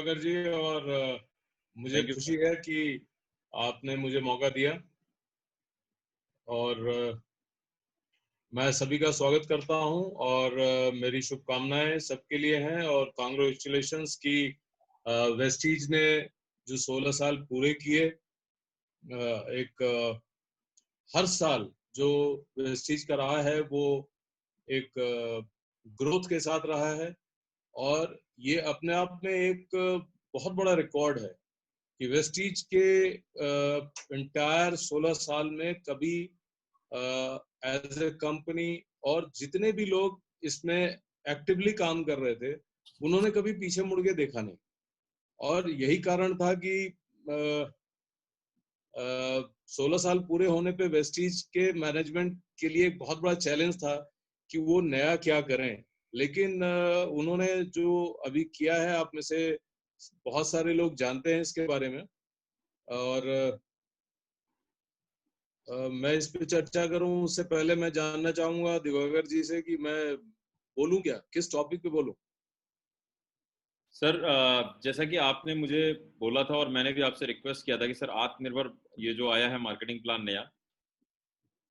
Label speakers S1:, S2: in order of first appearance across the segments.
S1: दिवाकर जी, और मुझे
S2: thank you
S1: खुशी
S2: सर।
S1: है कि आपने मुझे मौका दिया, और मैं सभी का स्वागत करता हूं, और मेरी शुभकामनाएं सबके लिए हैं, और कांग्रेचुलेशंस की वेस्टीज ने जो 16 साल पूरे किए। एक हर साल जो वेस्टीज का रहा है वो एक ग्रोथ के साथ रहा है, और ये अपने आप में एक बहुत बड़ा रिकॉर्ड है कि वेस्टीज के इंटायर 16 साल में कभी एज ए कंपनी, और जितने भी लोग इसमें एक्टिवली काम कर रहे थे, उन्होंने कभी पीछे मुड़ के देखा नहीं। और यही कारण था कि 16 साल पूरे होने पे वेस्टीज के मैनेजमेंट के लिए एक बहुत बड़ा चैलेंज था कि वो नया क्या करें। लेकिन उन्होंने जो अभी किया है, आप में से बहुत सारे लोग जानते हैं इसके बारे में, और मैं इस पे चर्चा करूं उससे पहले मैं जानना चाहूंगा दिवाकर जी से कि मैं बोलूं क्या, किस टॉपिक पे बोलूं।
S2: सर, जैसा कि आपने मुझे बोला था और मैंने भी आपसे रिक्वेस्ट किया था कि सर आत्मनिर्भर ये जो आया है मार्केटिंग प्लान नया,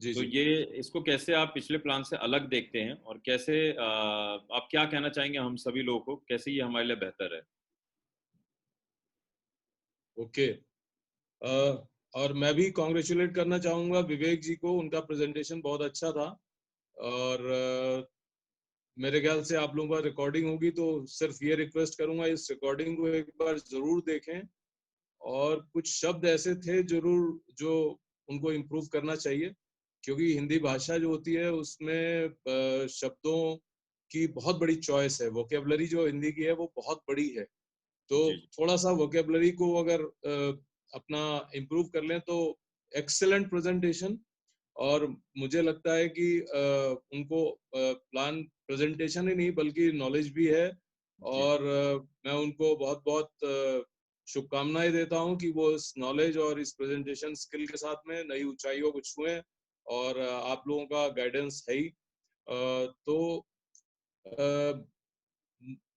S1: जी
S2: तो
S1: जी।
S2: ये इसको कैसे आप पिछले प्लान से अलग देखते हैं और कैसे आप क्या कहना चाहेंगे हम सभी लोगों को, कैसे ये हमारे लिए बेहतर है?
S1: ओके। और मैं भी कॉन्ग्रेचुलेट करना चाहूंगा विवेक जी को, उनका प्रेजेंटेशन बहुत अच्छा था। और मेरे ख्याल से आप लोगों का रिकॉर्डिंग होगी, तो सिर्फ ये रिक्वेस्ट करूंगा इस रिकॉर्डिंग को एक बार जरूर देखें, और कुछ शब्द ऐसे थे जरूर जो उनको इम्प्रूव करना चाहिए, क्योंकि हिंदी भाषा जो होती है उसमें शब्दों की बहुत बड़ी चॉइस है। वोकेबलरी जो हिंदी की है वो बहुत बड़ी है, तो
S2: जी जी।
S1: थोड़ा सा वोकेबलरी को अगर अपना इम्प्रूव कर लें तो एक्सेलेंट प्रेजेंटेशन। और मुझे लगता है कि उनको प्लान प्रेजेंटेशन ही नहीं बल्कि नॉलेज भी है,
S2: जी
S1: और मैं उनको बहुत बहुत शुभकामनाएं देता हूं कि वो इस नॉलेज और इस प्रेजेंटेशन स्किल के साथ में नई ऊंचाइयों को छुएं, और आप लोगों का गाइडेंस है ही। तो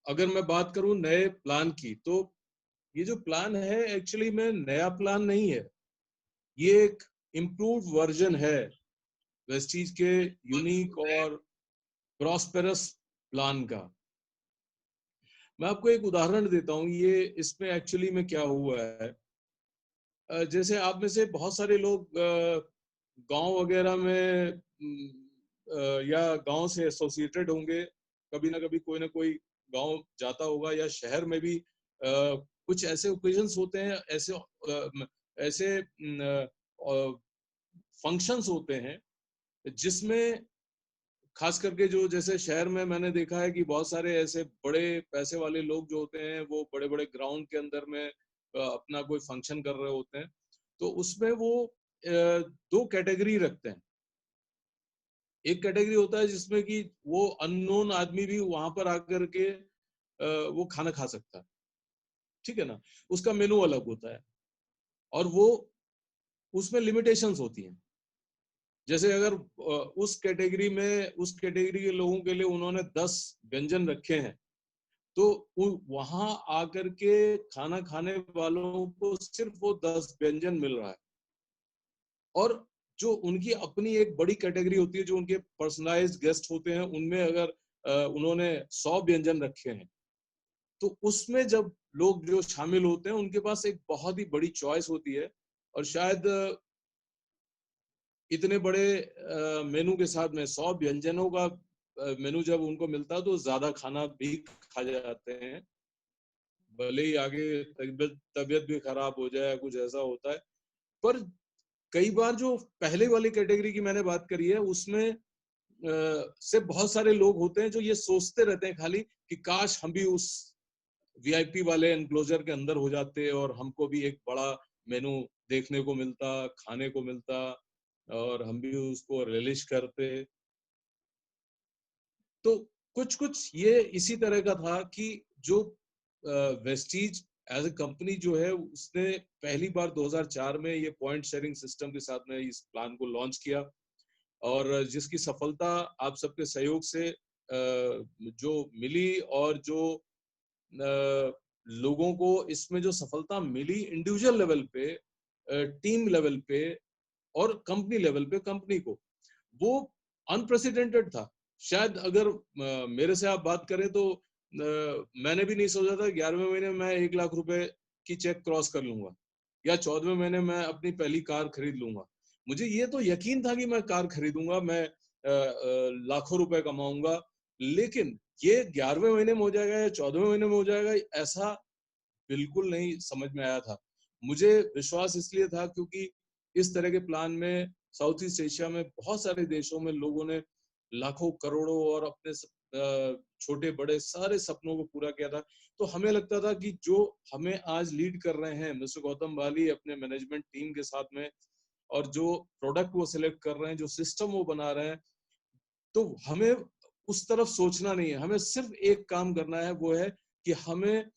S1: अगर मैं बात करूं नए प्लान की, तो ये जो प्लान है एक्चुअली में नया प्लान नहीं है, ये एक इम्प्रूव्ड वर्जन है वेस्टीज के यूनिक और प्रॉस्पेरस प्लान का। मैं आपको एक उदाहरण देता हूँ, ये इसमें एक्चुअली में क्या हुआ है। जैसे आप में से बहुत सारे लोग गांव वगैरह में या गांव से एसोसिएटेड होंगे, कभी ना कभी कोई ना कोई गांव जाता होगा, या शहर में भी कुछ ऐसे ओकेजन्स होते हैं, ऐसे फंक्शंस होते हैं जिसमें खास करके जो जैसे शहर में मैंने देखा है कि बहुत सारे ऐसे बड़े पैसे वाले लोग जो होते हैं वो बड़े बड़े ग्राउंड के अंदर में अपना कोई फंक्शन कर रहे होते हैं, तो उसमें वो दो कैटेगरी रखते हैं। एक कैटेगरी होता है जिसमें कि वो अननोन आदमी भी वहां पर आकर के वो खाना खा सकता है, ठीक है ना। उसका मेनू अलग होता है, और वो उसमें लिमिटेशंस होती हैं। जैसे अगर उस कैटेगरी के लोगों के लिए उन्होंने 10 व्यंजन रखे हैं, तो वहां आकर के खाना खाने वालों को सिर्फ वो 10 व्यंजन मिल रहा है। और जो उनकी अपनी एक बड़ी कैटेगरी होती है, जो उनके पर्सनलाइज्ड गेस्ट होते हैं, उनमें अगर उन्होंने 100 व्यंजन रखे हैं, तो उसमें जब लोग जो शामिल होते हैं उनके पास एक बहुत ही बड़ी चॉइस होती है। और शायद इतने बड़े मेनू के साथ में 100 व्यंजनों का मेनू जब उनको मिलता है तो ज्यादा खाना भी खा जाते हैं, भले ही आगे तबीयत भी खराब हो जाए, कुछ ऐसा होता है। पर कई बार जो पहले वाली कैटेगरी की मैंने बात करी है, उसमें से बहुत सारे लोग होते हैं जो ये सोचते रहते हैं खाली कि काश हम भी उस वीआईपी वाले एनक्लोजर के अंदर हो जाते और हमको भी एक बड़ा मेनू देखने को मिलता, खाने को मिलता, और हम भी उसको रिलिश करते। तो कुछ कुछ ये इसी तरह का था कि जो वेस्टीज एज ए कंपनी जो है उसने पहली बार 2004 में ये पॉइंट शेयरिंग सिस्टम के साथ में इस प्लान को लॉन्च किया, और जिसकी सफलता आप सबके सहयोग से जो मिली, और जो लोगों को इसमें जो सफलता मिली इंडिविजुअल लेवल पे, टीम लेवल पे और कंपनी लेवल पे कंपनी को, वो अनप्रेसिडेंटेड था। शायद अगर मेरे से आप बात करें तो मैंने भी नहीं सोचा था 11वें महीने में मैं 1 लाख रुपए की चेक क्रॉस कर लूंगा या 14वें महीने में अपनी पहली कार खरीद लूंगा। मुझे ये तो यकीन था कि मैं कार खरीदूंगा, मैं लाखों रुपए कमाऊंगा, लेकिन ये 11वें महीने में हो जाएगा या 14वें महीने में हो जाएगा, ऐसा बिल्कुल नहीं समझ में आया था। मुझे विश्वास इसलिए था क्योंकि इस तरह के प्लान में साउथ ईस्ट एशिया में बहुत सारे देशों में लोगों ने लाखों करोड़ों और अपने छोटे बड़े सारे सपनों को पूरा किया था। तो हमें लगता था कि जो हमें आज लीड कर रहे हैं मिस्टर गौतम वाली अपने मैनेजमेंट टीम के साथ में, और जो प्रोडक्ट वो सिलेक्ट कर रहे हैं, जो सिस्टम वो बना रहे हैं, तो हमें उस तरफ सोचना नहीं है। हमें सिर्फ एक काम करना है, वो है कि हमें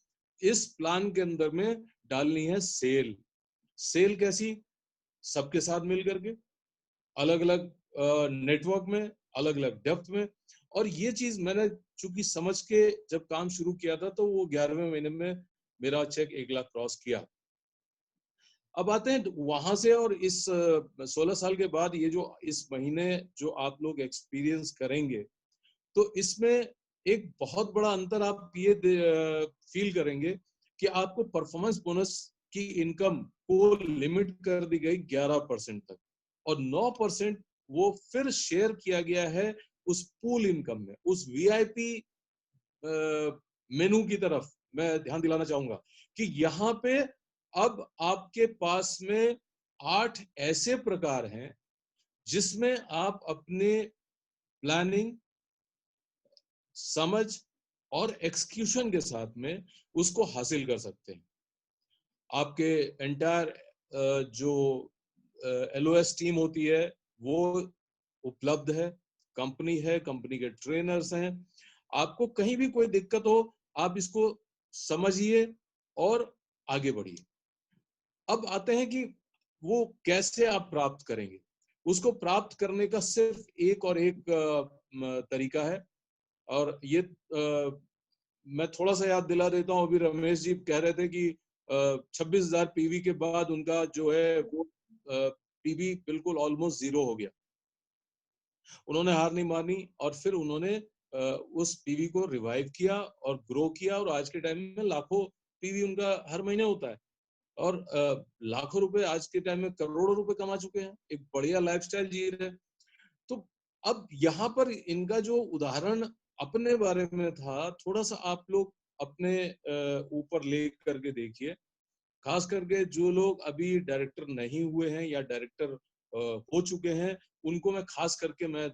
S1: इस प्लान के अंदर में डालनी है सेल। सेल कैसी? सबके साथ मिल करके, अलग अलग नेटवर्क में, अलग अलग डेप्थ में। और ये चीज मैंने चूंकि समझ के जब काम शुरू किया था, तो वो 11वें महीने में मेरा चेक 1 लाख क्रॉस किया। अब आते हैं वहां से, और इस 16 साल के बाद ये जो इस महीने जो आप लोग एक्सपीरियंस करेंगे, तो इसमें एक बहुत बड़ा अंतर आप ये फील करेंगे कि आपको परफॉर्मेंस बोनस की इनकम को लिमिट कर दी गई 11% तक, और 9% वो फिर शेयर किया गया है उस पूल इनकम में। उस वीआईपी मेनू की तरफ मैं ध्यान दिलाना चाहूंगा कि यहाँ पे अब आपके पास में 8 ऐसे प्रकार हैं जिसमें आप अपने प्लानिंग, समझ और एक्सक्यूशन के साथ में उसको हासिल कर सकते हैं। आपके एंटायर जो एलओएस टीम होती है वो उपलब्ध है, कंपनी है, कंपनी के ट्रेनर्स हैं। आपको कहीं भी कोई दिक्कत हो, आप इसको समझिए और आगे बढ़िए। अब आते हैं कि वो कैसे आप प्राप्त करेंगे। उसको प्राप्त करने का सिर्फ एक और एक तरीका है, और ये मैं थोड़ा सा याद दिला देता हूँ। अभी रमेश जी कह रहे थे कि 26,000 पीवी के बाद उनका जो है वो पीवी बिल्कुल ऑलमोस्ट 0 हो गया। उन्होंने हार नहीं मानी और फिर उन्होंने उस पीवी को रिवाइव किया और ग्रो किया, और आज के टाइम में लाखों पीवी उनका हर महीने होता है, और लाखों रुपए आज के टाइम में करोड़ों रुपए कमा चुके हैं, एक बढ़िया लाइफस्टाइल जी रहे हैं। तो अब यहाँ पर इनका जो उदाहरण अपने बारे में था, थोड़ा सा आप लोग अपने ऊपर ले करके देखिए। खास करके जो लोग अभी डायरेक्टर नहीं हुए हैं या डायरेक्टर हो चुके हैं, उनको मैं खास करके मैं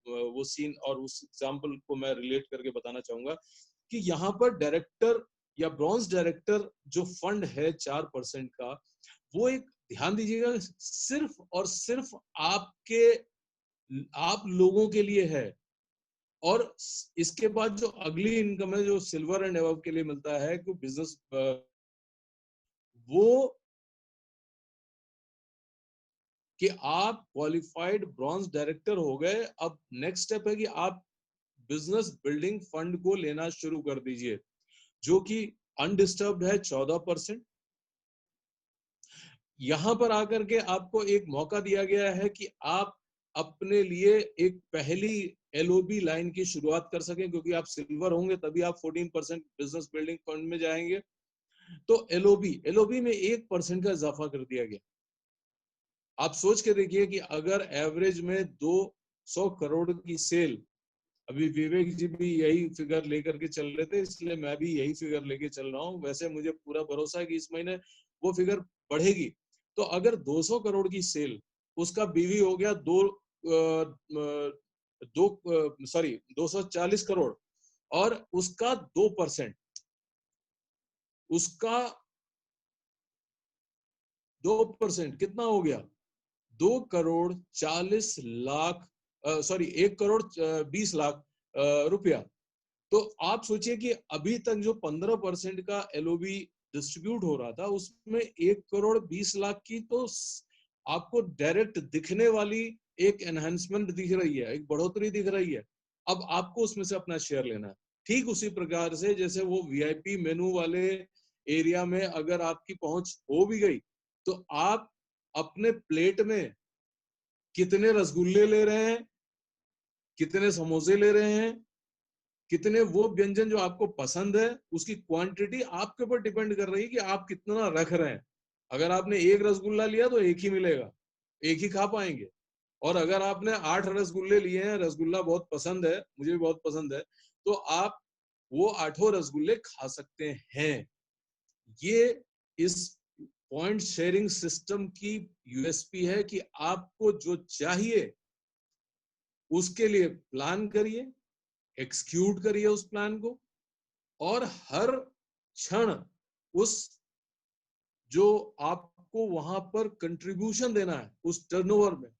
S1: वो सीन और उस एग्जाम्पल को मैं रिलेट करके बताना चाहूंगा कि यहाँ पर डायरेक्टर या ब्रॉन्ज डायरेक्टर जो फंड है 4% का, वो एक ध्यान दीजिएगा सिर्फ और सिर्फ आप लोगों के लिए है। और इसके बाद जो अगली इनकम है जो सिल्वर एंड एबव के लिए मिलता है, कि बिजनेस वो कि आप क्वालिफाइड ब्रॉन्ज डायरेक्टर हो गए। अब नेक्स्ट स्टेप है कि आप बिजनेस बिल्डिंग फंड को लेना शुरू कर दीजिए, जो कि अनडिस्टर्ब्ड है 14%। यहां पर आकर के आपको एक मौका दिया गया है कि आप अपने लिए एक पहली एलओबी लाइन की शुरुआत कर सकें, क्योंकि आप सिल्वर होंगे तभी आप 14% बिजनेस बिल्डिंग फंड में जाएंगे। तो एलओबी में 1% का इजाफा कर दिया गया। आप सोच के देखिए कि अगर एवरेज में 200 करोड़ की सेल, अभी विवेक जी भी यही फिगर लेकर के चल रहे थे, इसलिए मैं भी यही फिगर लेके चल रहा हूँ। वैसे मुझे पूरा भरोसा है कि इस महीने वो फिगर बढ़ेगी। तो अगर 200 करोड़ की सेल, उसका बीवी हो गया 240 करोड़, और उसका 2%, उसका 2% कितना हो गया? 2 करोड़ 40 लाख, सॉरी 1 करोड़ 20 लाख रुपया। तो आप सोचिए कि अभी तक जो 15% का एलओबी डिस्ट्रीब्यूट हो रहा था, उसमें 1 करोड़ 20 लाख की तो आपको डायरेक्ट दिखने वाली एक एनहांसमेंट दिख रही है, एक बढ़ोतरी दिख रही है। अब आपको उसमें से अपना शेयर लेना है। ठीक उसी प्रकार से जैसे वो वीआईपी मेनू वाले एरिया में अगर आपकी पहुंच हो भी गई, तो आप अपने प्लेट में कितने रसगुल्ले ले रहे हैं, कितने समोसे ले रहे हैं, कितने वो व्यंजन जो आपको पसंद है, उसकी क्वांटिटी आपके ऊपर डिपेंड कर रही है कि आप कितना रख रहे हैं। अगर आपने एक रसगुल्ला लिया तो एक ही मिलेगा, एक ही खा पाएंगे। और अगर आपने 8 रसगुल्ले लिए हैं, रसगुल्ला बहुत पसंद है, मुझे भी बहुत पसंद है, तो आप वो 8 रसगुल्ले खा सकते हैं। ये इस पॉइंट शेयरिंग सिस्टम की यूएसपी है कि आपको जो चाहिए उसके लिए प्लान करिए, एक्सक्यूट करिए उस प्लान को, और हर क्षण उस जो आपको वहां पर कंट्रीब्यूशन देना है उस टर्नओवर में,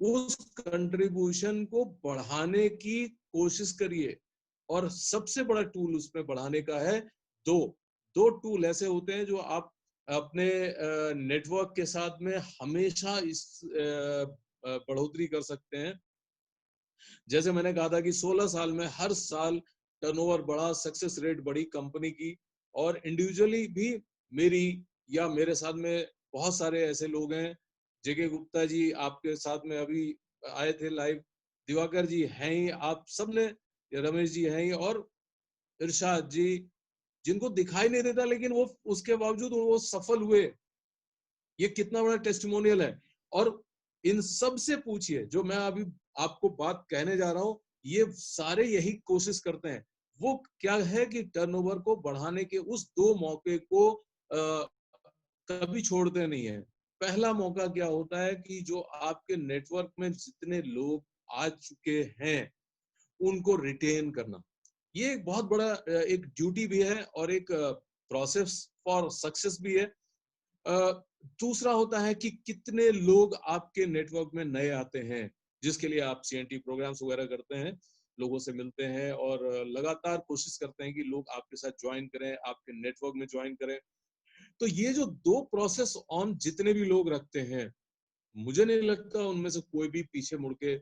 S1: उस कंट्रीब्यूशन को बढ़ाने की कोशिश करिए। और सबसे बड़ा टूल उसमें बढ़ाने का है, दो टूल ऐसे होते हैं जो आप अपने नेटवर्क के साथ में हमेशा इस बढ़ोतरी कर सकते हैं। जैसे मैंने कहा था कि 16 साल में हर साल टर्नओवर बढ़ा, सक्सेस रेट बढ़ी कंपनी की, और इंडिविजुअली भी मेरी या मेरे साथ में बहुत सारे ऐसे लोग हैं। जेके गुप्ता जी आपके साथ में अभी आए थे लाइव, दिवाकर जी हैं ही, आप सबने, रमेश जी हैं ही, और इरशाद जी, जिनको दिखाई नहीं देता लेकिन वो उसके बावजूद वो सफल हुए। ये कितना बड़ा टेस्टिमोनियल है। और इन सब से पूछिए, जो मैं अभी आपको बात कहने जा रहा हूं, ये सारे यही कोशिश करते हैं। वो क्या है कि टर्नओवर को बढ़ाने के उस 2 मौके को कभी छोड़ते नहीं है। पहला मौका क्या होता है कि जो आपके नेटवर्क में जितने लोग आ चुके हैं उनको रिटेन करना। ये एक बहुत बड़ा एक ड्यूटी भी है और एक प्रोसेस फॉर सक्सेस भी है। दूसरा होता है कि कितने लोग आपके नेटवर्क में नए आते हैं, जिसके लिए आप सीएनटी प्रोग्राम्स वगैरह करते हैं, लोगों से मिलते हैं और लगातार कोशिश करते हैं कि लोग आपके साथ ज्वाइन करें, आपके नेटवर्क में ज्वाइन करें। तो ये जो 2 प्रोसेस ऑन जितने भी लोग रखते हैं, मुझे नहीं लगता उनमें से कोई भी पीछे मुड़ के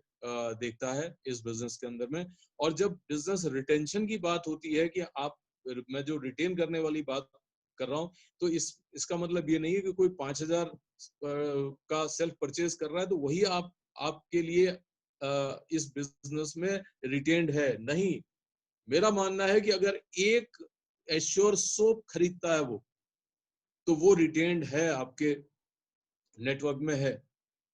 S1: देखता है इस बिजनेस के अंदर में। और जब बिजनेस रिटेंशन की बात होती है कि आप, मैं जो रिटेन करने वाली बात कर रहा हूं, तो इसका मतलब ये नहीं है कि कोई 5,000 का सेल्फ परचेज कर रहा है तो वही आपके लिए इस बिजनेस में रिटेन्ड है। नहीं, मेरा मानना है कि अगर एक एश्योर सोप खरीदता है वो, तो वो रिटेन्ड है, आपके नेटवर्क में है,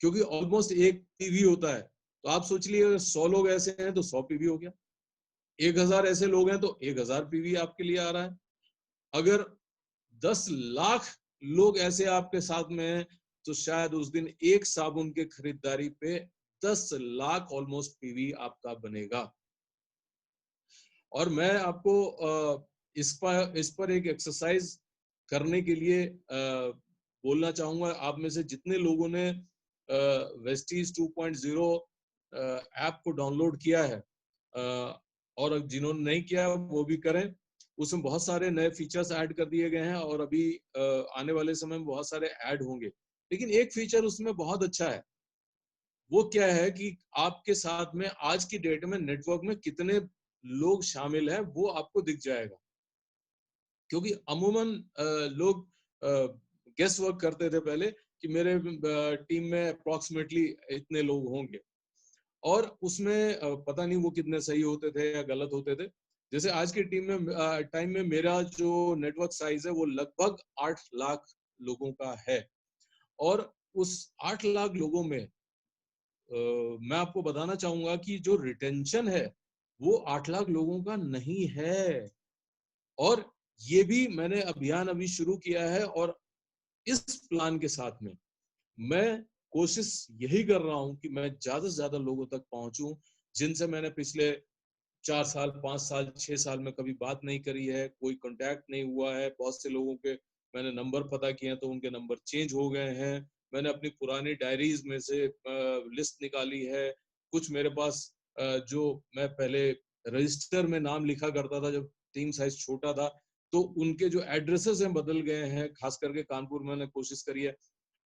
S1: क्योंकि ऑलमोस्ट एक पीवी होता है। तो आप सोच लिए अगर 100 लोग ऐसे हैं तो 100 पीवी हो गया, 1,000 ऐसे लोग हैं तो 1,000 पीवी आपके लिए आ रहा है। अगर 10 लाख लोग ऐसे आपके साथ में हैं तो शायद उस दिन एक साबुन के खरीदारी पे 10 लाख ऑलमोस्ट पीवी आपका बनेगा। और मैं आपको इस पर एक एक्सरसाइज करने के लिए बोलना चाहूंगा। आप में से जितने लोगों ने वेस्टीज 2.0 ऐप को डाउनलोड किया है, और जिन्होंने नहीं किया वो भी करें। उसमें बहुत सारे नए फीचर्स ऐड कर दिए गए हैं और अभी आने वाले समय में बहुत सारे ऐड होंगे। लेकिन एक फीचर उसमें बहुत अच्छा है। वो क्या है कि आपके साथ में आज की डेट में नेटवर्क में कितने लोग शामिल हैं वो आपको दिख जाएगा। क्योंकि अमूमन लोग गेस वर्क करते थे पहले कि मेरे टीम में अप्रोक्सीमेटली इतने लोग होंगे, और उसमें पता नहीं वो कितने सही होते थे या गलत होते थे। जैसे आज की टीम में टाइम में मेरा जो नेटवर्क साइज है वो लगभग 8 लाख लोगों का है। और उस 8 लाख लोगों में मैं आपको बताना चाहूंगा कि जो रिटेंशन है वो 8 लाख लोगों का नहीं है। और ये भी मैंने अभियान अभी शुरू किया है, और इस प्लान के साथ में मैं कोशिश यही कर रहा हूं कि मैं ज्यादा से ज्यादा लोगों तक पहुंचूं जिनसे मैंने पिछले 4 साल, 5 साल, 6 साल में कभी बात नहीं करी है, कोई कांटेक्ट नहीं हुआ है। बहुत से लोगों के मैंने नंबर पता किए हैं तो उनके नंबर चेंज हो गए हैं। मैंने अपनी पुरानी डायरीज में से लिस्ट निकाली है। कुछ मेरे पास जो मैं पहले रजिस्टर में नाम लिखा करता था जब टीम साइज छोटा था, तो उनके जो एड्रेसेस हैं बदल गए हैं। खास करके कानपुर में मैंने कोशिश करी है,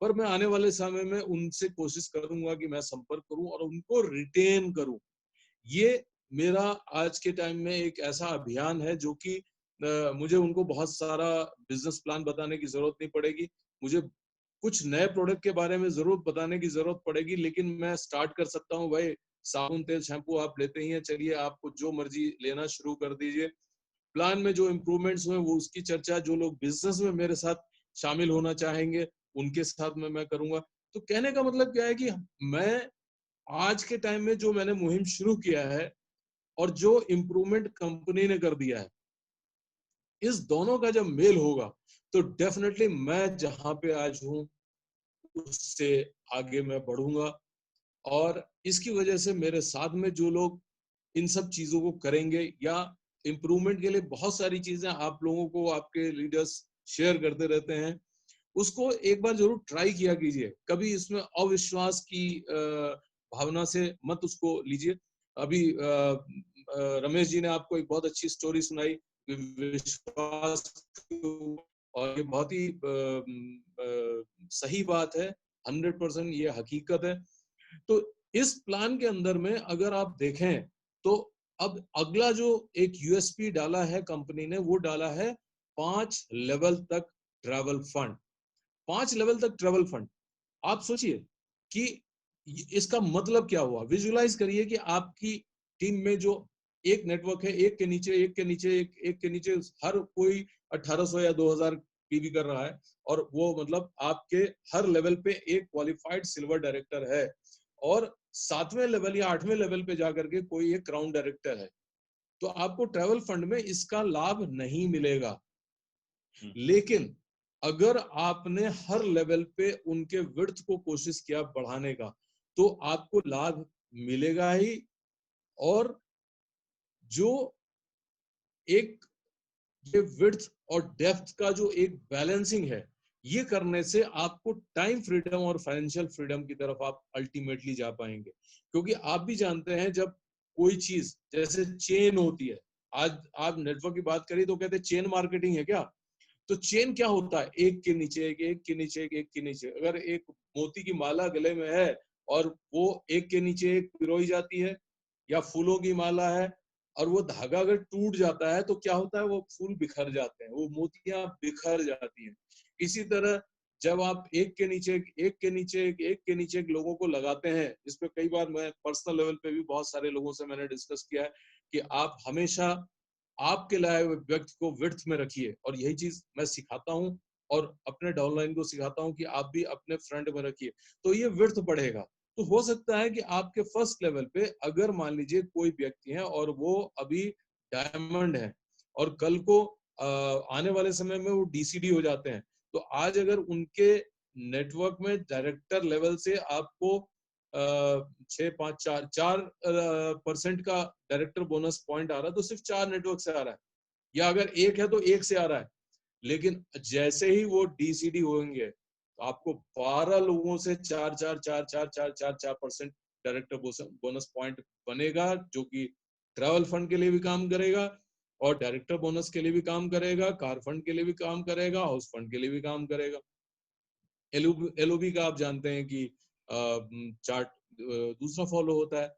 S1: पर मैं आने वाले समय में उनसे कोशिश करूंगा कि मैं संपर्क करूं और उनको रिटेन करूं। ये मेरा आज के टाइम में एक ऐसा अभियान है जो कि मुझे उनको बहुत सारा बिजनेस प्लान बताने की जरूरत नहीं पड़ेगी, मुझे कुछ नए प्रोडक्ट के बारे में जरूर बताने की जरूरत पड़ेगी, लेकिन मैं स्टार्ट कर सकता हूँ, भाई साबुन तेल शैम्पू आप लेते ही हैं, चलिए आपको जो मर्जी लेना शुरू कर दीजिए। प्लान में जो इम्प्रूवमेंट्स हुए वो उसकी चर्चा जो लोग बिजनेस में मेरे साथ शामिल होना चाहेंगे उनके साथ में मैं करूंगा। तो कहने का मतलब क्या है कि मैं आज के टाइम में जो मैंने मुहिम शुरू किया है और जो इम्प्रूवमेंट कंपनी ने कर दिया है, इस दोनों का जब मेल होगा तो डेफिनेटली मैं जहां पे आज हूं उससे आगे मैं बढ़ूंगा। और इसकी वजह से मेरे साथ में जो लोग इन सब चीजों को करेंगे या इम्प्रूवमेंट के लिए बहुत सारी चीजें आप लोगों को आपके लीडर्स शेयर करते रहते हैं, उसको एक बार जरूर ट्राई किया कीजिए। कभी इसमें अविश्वास की भावना से मत उसको लीजिए। अभी रमेश जी ने आपको एक बहुत अच्छी स्टोरी सुनाई विश्वास, और ये बहुत ही सही बात है, 100% ये हकीकत है। तो इस प्लान के अंदर में अगर आप देखें तो अब अगला जो एक यूएसपी डाला है कंपनी ने, वो डाला है 5 लेवल तक ट्रैवल फंड। 5 लेवल तक ट्रैवल फंड, आप सोचिए कि इसका मतलब क्या हुआ। विजुलाइज करिए कि आपकी टीम में जो एक नेटवर्क है, एक के नीचे एक के नीचे एक के नीचे हर कोई 1800 या 2000 पीवी कर रहा है, और वो मतलब आपके हर लेवल पे एक क्वालिफाइड सिल्वर डायरेक्टर है, और 7वें लेवल या 8वें लेवल पे जाकर के कोई एक क्राउन डायरेक्टर है। तो आपको ट्रैवल फंड में इसका लाभ नहीं मिलेगा। लेकिन अगर आपने हर लेवल पे उनके विड्थ को कोशिश किया बढ़ाने का, तो आपको लाभ मिलेगा ही। और जो एक ये विड्थ और डेप्थ का जो एक बैलेंसिंग है, ये करने से आपको टाइम फ्रीडम और फाइनेंशियल फ्रीडम की तरफ आप अल्टीमेटली जा पाएंगे। क्योंकि आप भी जानते हैं जब कोई चीज जैसे चेन होती है, आज आप नेटवर्क की बात करें तो कहते हैं चेन मार्केटिंग है क्या। तो चेन क्या होता है, एक के नीचे एक, एक के नीचे एक, एक के नीचे। अगर एक मोती की माला गले में है और वो एक के नीचे एक पिरोई जाती है, या फूलों की माला है और वो धागा अगर टूट जाता है तो क्या होता है, वो फूल बिखर जाते हैं, वो मोतियां बिखर जाती हैं। इसी तरह जब आप एक के नीचे एक, एक के नीचे एक, एक के नीचे एक लोगों को लगाते हैं, इस पे कई बार मैं पर्सनल लेवल पे भी बहुत सारे लोगों से मैंने डिस्कस किया है कि आप हमेशा आपके लाए हुए व्यक्ति को विड्थ में रखिए, और यही चीज मैं सिखाता हूँ और अपने डाउनलाइन को सिखाता हूँ कि आप भी अपने फ्रंट में रखिए, तो ये विड्थ बढ़ेगा। तो हो सकता है कि आपके फर्स्ट लेवल पे अगर मान लीजिए कोई व्यक्ति है और वो अभी डायमंड है, और कल को आने वाले समय में वो डीसीडी हो जाते हैं, तो आज अगर उनके नेटवर्क में डायरेक्टर लेवल से आपको 4% का डायरेक्टर बोनस पॉइंट आ रहा है, तो सिर्फ 4 नेटवर्क से आ रहा है, या अगर एक है तो एक से आ रहा है। लेकिन जैसे ही वो डीसीडी होंगे तो आपको 12 लोगों से 4 4 4 4 4 4 4% डायरेक्टर बोनस पॉइंट बनेगा, जो कि ट्रैवल फंड के लिए भी काम करेगा और डायरेक्टर बोनस के लिए भी काम करेगा, कार फंड के लिए भी काम करेगा, हाउस फंड के लिए भी काम करेगा। एलओबी का आप जानते हैं कि चार्ट दूसरा फॉलो होता है।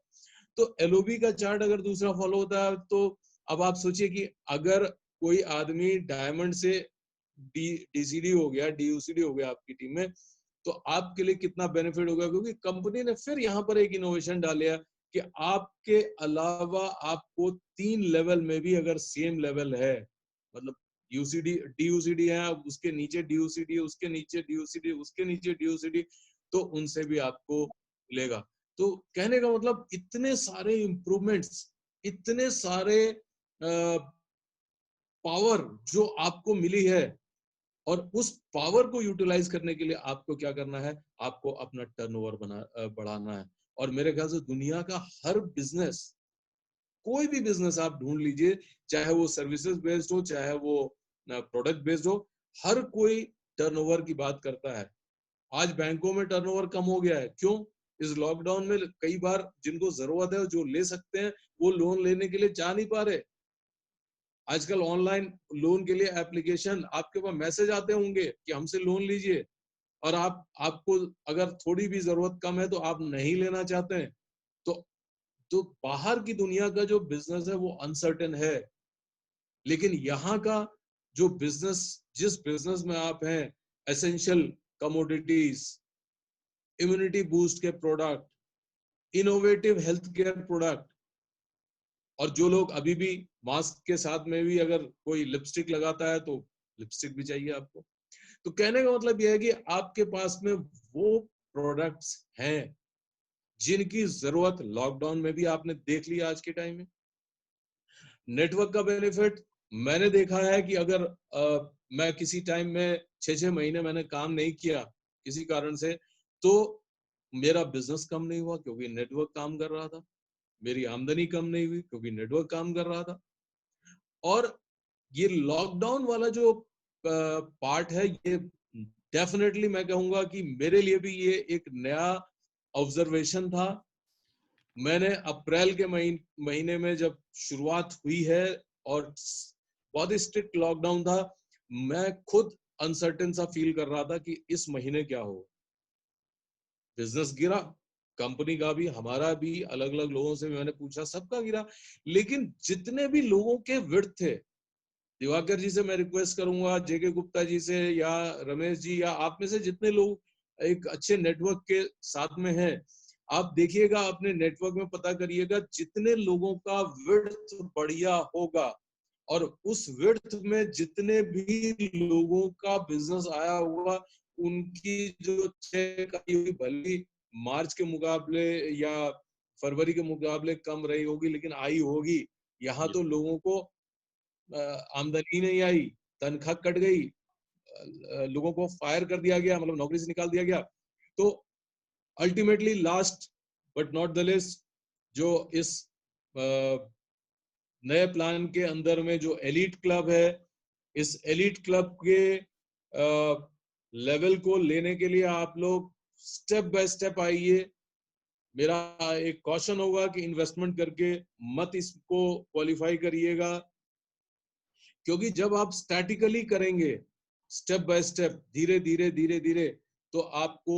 S1: तो एलओबी का चार्ट अगर दूसरा फॉलो होता है, तो अब आप सोचिए कि अगर कोई आदमी डायमंड से डीसीडी हो गया, डीयूसीडी हो गया आपकी टीम में, तो आपके लिए कितना बेनिफिट होगा, क्योंकि कंपनी ने फिर यहाँ पर एक इनोवेशन डालिया कि आपके अलावा आपको 3 लेवल में भी अगर सेम लेवल है, मतलब यूसीडी डीयूसीडी है, उसके नीचे डीयूसीडी, उसके नीचे डीयूसीडी, उसके नीचे डीयूसीडी, तो उनसे भी आपको मिलेगा। तो कहने का मतलब इतने सारे इंप्रूवमेंट्स, इतने सारे पावर जो आपको मिली है, और उस पावर को यूटिलाइज करने के लिए आपको क्या करना है, आपको अपना टर्नओवर बढ़ाना है। और मेरे ख्याल से दुनिया का हर बिजनेस, कोई भी बिजनेस आप ढूंढ लीजिए, चाहे वो सर्विसेज बेस्ड हो, चाहे वो प्रोडक्ट बेस्ड हो, हर कोई टर्नओवर की बात करता है। आज बैंकों में टर्नओवर कम हो गया है, क्यों? इस लॉकडाउन में कई बार जिनको जरूरत है, जो ले सकते हैं, वो लोन लेने के लिए जा नहीं पा रहे। आजकल ऑनलाइन लोन के लिए एप्लीकेशन, आपके पास मैसेज आते होंगे कि हमसे लोन लीजिए, और आपको अगर थोड़ी भी जरूरत कम है तो आप नहीं लेना चाहते हैं, तो तो बाहर की दुनिया का जो बिजनेस है वो अनसर्टेन है, लेकिन यहाँ का जो बिजनेस, जिस बिजनेस में आप हैं, एसेंशियल कमोडिटीज, इम्यूनिटी बूस्ट के product, innovative health care product, और जो लोग अभी भी मास्क के साथ में भी अगर कोई लिपस्टिक लगाता है तो लिपस्टिक भी चाहिए आपको। तो कहने का मतलब यह है कि आपके पास में वो प्रोडक्ट्स हैं जिनकी जरूरत लॉकडाउन में भी आपने देख लिया आज के टाइम में। नेटवर्क का बेनिफिट मैंने देखा है कि अगर मैं किसी टाइम में 6-6 महीने मैंने काम नहीं किया किसी कारण से, तो मेरा बिजनेस कम नहीं हुआ क्योंकि नेटवर्क काम कर रहा था, मेरी आमदनी कम नहीं हुई क्योंकि नेटवर्क काम कर रहा था। और ये लॉकडाउन वाला जो पार्ट है, ये डेफिनेटली मैं कहूंगा कि मेरे लिए भी ये एक नया ऑब्जर्वेशन था। मैंने अप्रैल के महीने में जब शुरुआत हुई है और बहुत ही स्ट्रिक्ट लॉकडाउन था, मैं खुद अनसर्टेन सा फील कर रहा था कि इस महीने क्या हो। बिजनेस गिरा, कंपनी का भी, हमारा भी, अलग अलग लोगों से मैंने पूछा, सबका गिरा। लेकिन जितने भी लोगों के विर्थ थे, दिवाकर जी से मैं रिक्वेस्ट करूंगा, जेके गुप्ता जी से या रमेश जी या आप में से जितने लोग एक अच्छे नेटवर्क के साथ में हैं, आप देखिएगा, अपने नेटवर्क में पता करिएगा जितने लोगों का विड्थ बढ़िया होगा और उस विड्थ में जितने भी लोगों का बिजनेस आया होगा, उनकी जो चेक आई होगी भले मार्च के मुकाबले या फरवरी के मुकाबले कम रही होगी, लेकिन आई होगी। यहाँ तो लोगों को आमदनी नहीं आई, तनख्वाह कट गई, लोगों को फायर कर दिया गया, मतलब नौकरी से निकाल दिया गया। तो ultimately last but not the list, जो इस नए प्लान के अंदर में जो एलीट क्लब है, इस एलीट क्लब के लेवल को लेने के लिए आप लोग स्टेप बाय स्टेप आइए। मेरा एक क्वेश्चन होगा कि इन्वेस्टमेंट करके मत इसको क्वालिफाई करिएगा, क्योंकि जब आप स्टैटिकली करेंगे, स्टेप बाय स्टेप, धीरे धीरे धीरे धीरे, तो आपको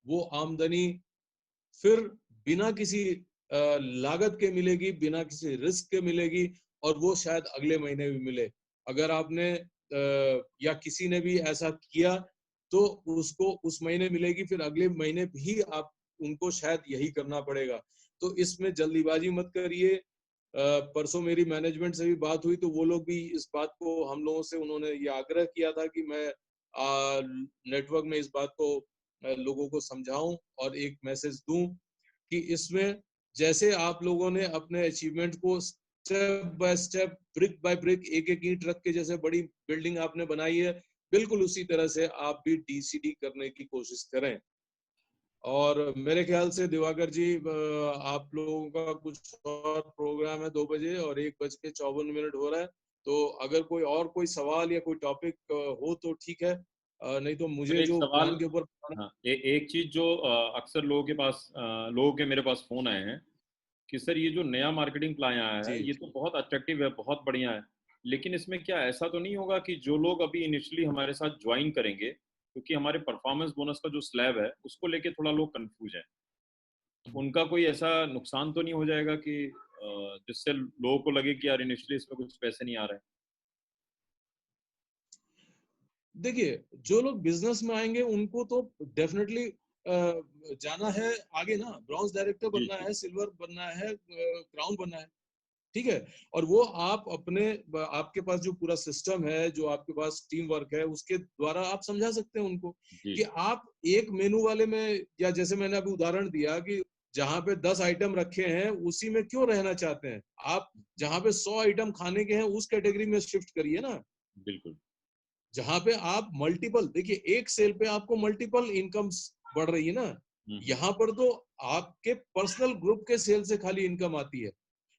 S1: वो आमदनी फिर बिना किसी लागत के मिलेगी, बिना किसी रिस्क के मिलेगी, और वो शायद अगले महीने भी मिले। अगर आपने या किसी ने भी ऐसा किया तो उसको उस महीने मिलेगी, फिर अगले महीने भी आप उनको शायद यही करना पड़ेगा। तो इसमें जल्दीबाजी मत करिए। परसों मेरी मैनेजमेंट से भी बात हुई, तो वो लोग भी इस बात को, हम लोगों से उन्होंने ये आग्रह किया था कि मैं नेटवर्क में इस बात को लोगों को समझाऊं और एक मैसेज दूं कि इसमें जैसे आप लोगों ने अपने अचीवमेंट को step by step, brick by brick, एक एक ईंट रख के जैसे बड़ी बिल्डिंग आपने बनाई है, बिल्कुल उसी तरह से आप भी डीसीडी करने की कोशिश करें। और मेरे ख्याल से दिवाकर जी, आप लोगों का कुछ और प्रोग्राम है 2 बजे और 1:54 हो रहा है, तो अगर कोई और कोई सवाल या कोई टॉपिक हो तो ठीक है, नहीं तो
S2: सर
S1: मुझे
S2: एक
S1: जो
S2: सवाल,
S1: प्लान के ऊपर।
S2: हाँ, एक चीज जो अक्सर लोगों के पास लोगों के मेरे पास फोन आए हैं कि सर ये जो नया मार्केटिंग प्लान आया है
S1: जी,
S2: ये तो बहुत अट्रैक्टिव है, बहुत बढ़िया है, लेकिन इसमें क्या ऐसा तो नहीं होगा कि जो लोग अभी इनिशियली हमारे साथ ज्वाइन करेंगे, क्योंकि हमारे परफॉर्मेंस बोनस का जो स्लैब है उसको लेके थोड़ा लोग कंफ्यूज हैं, उनका कोई ऐसा नुकसान तो नहीं हो जाएगा कि जिससे लोगों को लगे कि यार इनिशियली इसमें कुछ पैसे नहीं आ रहे हैं?
S1: देखिए, जो लोग बिजनेस में आएंगे उनको तो डेफिनेटली जाना है आगे ना, ब्रॉन्ज डायरेक्टर
S2: जी
S1: बनना
S2: जी।
S1: है, सिल्वर बनना है, क्राउन बनना है, ठीक है। और वो आप अपने, आपके पास जो पूरा सिस्टम है, जो आपके पास टीम वर्क है, उसके द्वारा आप समझा सकते हैं उनको
S2: जी
S1: कि आप एक मेनू वाले में, या जैसे मैंने अभी उदाहरण दिया कि जहां पे 10 आइटम रखे हैं उसी में क्यों रहना चाहते हैं आप, जहां पे 100 आइटम खाने के हैं उस कैटेगरी में शिफ्ट करिए ना।
S2: बिल्कुल।
S1: जहां पे आप मल्टीपल, देखिए एक सेल पे आपको मल्टीपल इनकम्स बढ़ रही है ना,
S2: हम्म।
S1: यहाँ पर तो आपके पर्सनल ग्रुप के सेल से खाली इनकम आती है।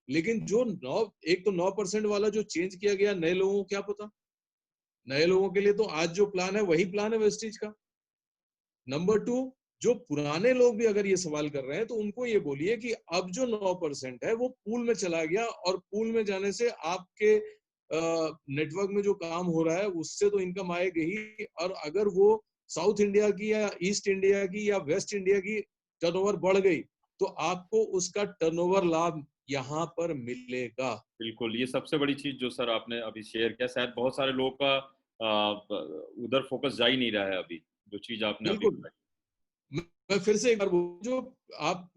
S1: लेकिन जो 9% वाला जो चेंज किया गया, नए लोगों को क्या पता, नए लोगों के लिए तो आज जो प्लान है वही प्लान है वेस्टीज का। नंबर 2, जो पुराने लोग भी अगर ये सवाल कर रहे हैं तो उनको ये बोलिए कि अब जो 9% है वो पूल में चला गया, और पूल में जाने से आपके नेटवर्क में जो काम हो रहा है उससे तो इनकम आएगी ही, और अगर वो साउथ इंडिया की या ईस्ट इंडिया की या वेस्ट इंडिया की टर्नओवर बढ़ गई तो आपको उसका टर्नओवर लाभ यहाँ पर मिलेगा।
S2: बिल्कुल, ये सबसे बड़ी चीज जो सर आपने अभी शेयर किया, शायद बहुत सारे लोगों का उधर फोकस जा ही नहीं रहा है अभी, जो चीज आपने अभी
S1: बिल्कुल, मैं फिर से एक बार बोलूं, जो आप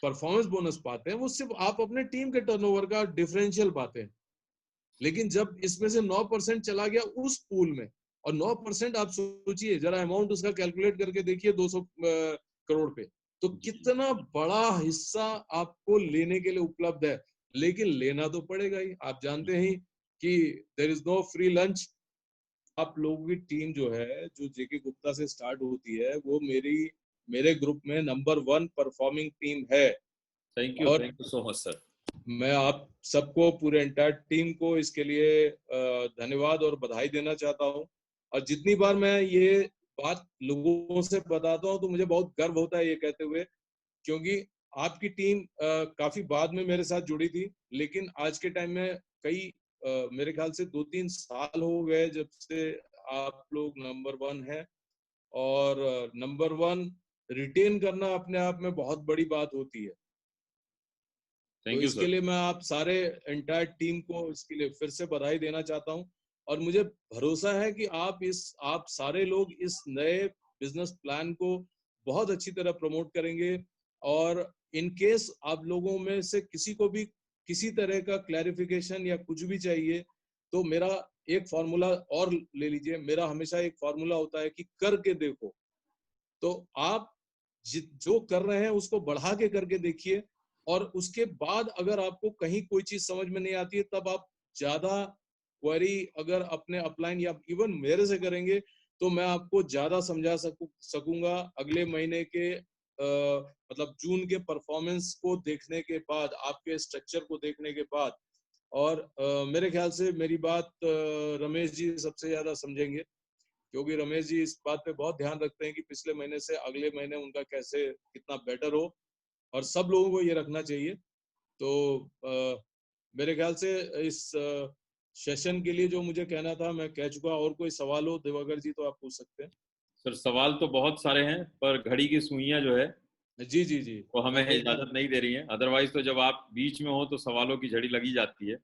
S1: परफॉर्मेंस बोनस पाते हैं वो सिर्फ आप अपने टीम के टर्नओवर का डिफरेंशियल पाते हैं, लेकिन जब इसमें से 9% चला गया उस पूल में, और 9% आप सोचिए जरा, अमाउंट उसका कैलकुलेट करके देखिए 200 करोड़ पे, तो कितना बड़ा हिस्सा आपको लेने के लिए उपलब्ध है। लेकिन लेना तो पड़ेगा ही, आप जानते हैं कि there is no free lunch. आप लोगों की टीम जो है, जो जेके गुप्ता से स्टार्ट होती है, वो मेरे ग्रुप में नंबर 1 परफॉर्मिंग टीम है।
S2: थैंक
S1: और
S2: यू सो मच सर।
S1: मैं आप सबको, पूरे एंटायर टीम को इसके लिए धन्यवाद और बधाई देना चाहता हूँ। और जितनी बार मैं ये बात लोगों से बताता हूँ तो मुझे बहुत गर्व होता है ये कहते हुए, क्योंकि आपकी टीम काफी बाद में मेरे साथ जुड़ी थी, लेकिन आज के टाइम में कई मेरे ख्याल से 2-3 साल हो गए जब से आप लोग नंबर 1 है। और नंबर 1 रिटेन करना अपने आप में बहुत बड़ी बात होती है। तो
S2: थैंक यू
S1: इसके
S2: सर।
S1: लिए मैं आप सारे एंटायर टीम को इसके लिए फिर से बधाई देना चाहता हूँ। और मुझे भरोसा है कि आप सारे लोग इस नए बिजनेस प्लान को बहुत अच्छी तरह प्रमोट करेंगे। और इन केस आप लोगों में से किसी को भी किसी तरह का क्लैरिफिकेशन या कुछ भी चाहिए, तो मेरा एक फॉर्मूला और ले लीजिए। मेरा हमेशा एक फॉर्मूला होता है कि करके देखो। तो आप जो कर रहे हैं उसको बढ़ा के करके देखिए, और उसके बाद अगर आपको कहीं कोई चीज समझ में नहीं आती है, तब आप ज्यादा क्वेरी अगर अपने अपलाइन या इवन मेरे से करेंगे, तो मैं आपको ज्यादा समझा सकूंगा अगले महीने के मतलब जून के परफॉर्मेंस को देखने के बाद, आपके स्ट्रक्चर को देखने के बाद। और मेरे ख्याल से मेरी बात रमेश जी सबसे ज्यादा समझेंगे, क्योंकि रमेश जी इस बात पे बहुत ध्यान रखते हैं कि पिछले महीने से अगले महीने उनका कैसे कितना बेटर हो, और सब लोगों को ये रखना चाहिए। तो मेरे ख्याल से इस सेशन के लिए जो मुझे कहना था मैं कह चुका। और कोई सवाल हो दिवाकर जी तो आप पूछ सकते हैं।
S2: सर सवाल तो बहुत सारे हैं, पर घड़ी की सुइयां जो है
S1: जी जी जी,
S2: वो
S1: मैं
S2: हमें
S1: वही
S2: इजाजत नहीं दे रही है। अदरवाइज तो जब आप बीच में हो तो सवालों की झड़ी लगी जाती है।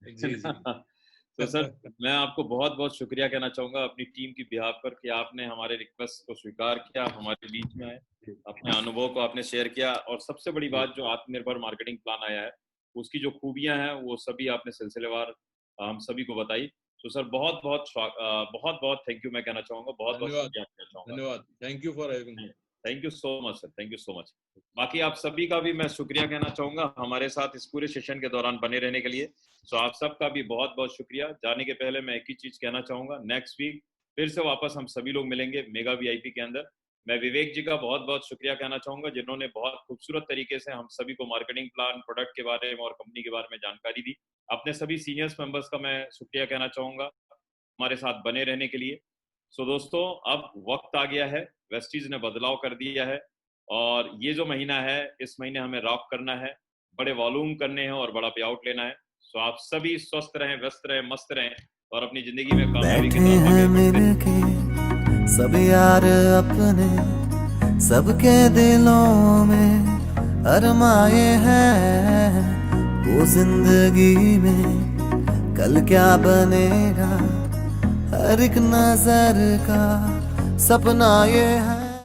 S1: जी जी।
S2: तो सर मैं आपको बहुत बहुत शुक्रिया कहना चाहूंगा अपनी टीम की बिहाफ पर कि आपने हमारे रिक्वेस्ट को स्वीकार किया, हमारे बीच में आए, अपने अनुभव को आपने शेयर किया, और सबसे बड़ी बात जो आत्मनिर्भर मार्केटिंग प्लान आया है उसकी जो खूबियां हैं वो सभी आपने सिलसिलेवार हम सभी को बताई। तो सर बहुत बहुत बहुत थैंक यू मैं कहना चाहूंगा, बहुत बहुत
S1: धन्यवाद,
S2: शुक्रिया कहना चाहूंगा।
S1: धन्यवाद। Thank you for having me.
S2: Thank you so much sir, thank you so much. बाकी आप सभी का भी मैं शुक्रिया कहना चाहूंगा हमारे साथ इस पूरे सेशन के दौरान बने रहने के लिए। सो आप सबका भी बहुत बहुत शुक्रिया। जाने के पहले मैं एक ही चीज कहना चाहूंगा, नेक्स्ट वीक फिर से वापस हम सभी लोग मिलेंगे मेगा वीआईपी के अंदर। मैं विवेक जी का बहुत बहुत शुक्रिया कहना चाहूंगा, जिन्होंने बहुत खूबसूरत तरीके से हम सभी को मार्केटिंग प्लान, प्रोडक्ट के बारे में और कंपनी के बारे में जानकारी दी। अपने सभी सीनियर्स मेंबर्स का मैं शुक्रिया कहना चाहूंगा हमारे साथ बने रहने के लिए। सो दोस्तों अब वक्त आ गया है, वेस्टीज ने बदलाव कर दिया है, और ये जो महीना है इस महीने हमें रॉक करना है, बड़े वॉल्यूम करने हैं और बड़ा पे आउट लेना है। सो आप सभी स्वस्थ रहें, व्यस्त रहें, मस्त रहें, और अपनी जिंदगी में कामयाबी की तरफ आगे बढ़ते रहें।
S3: सब यार अपने सबके दिलों में अरमाए हैं, वो जिंदगी में कल क्या बनेगा हर एक नजर का सपना ये है।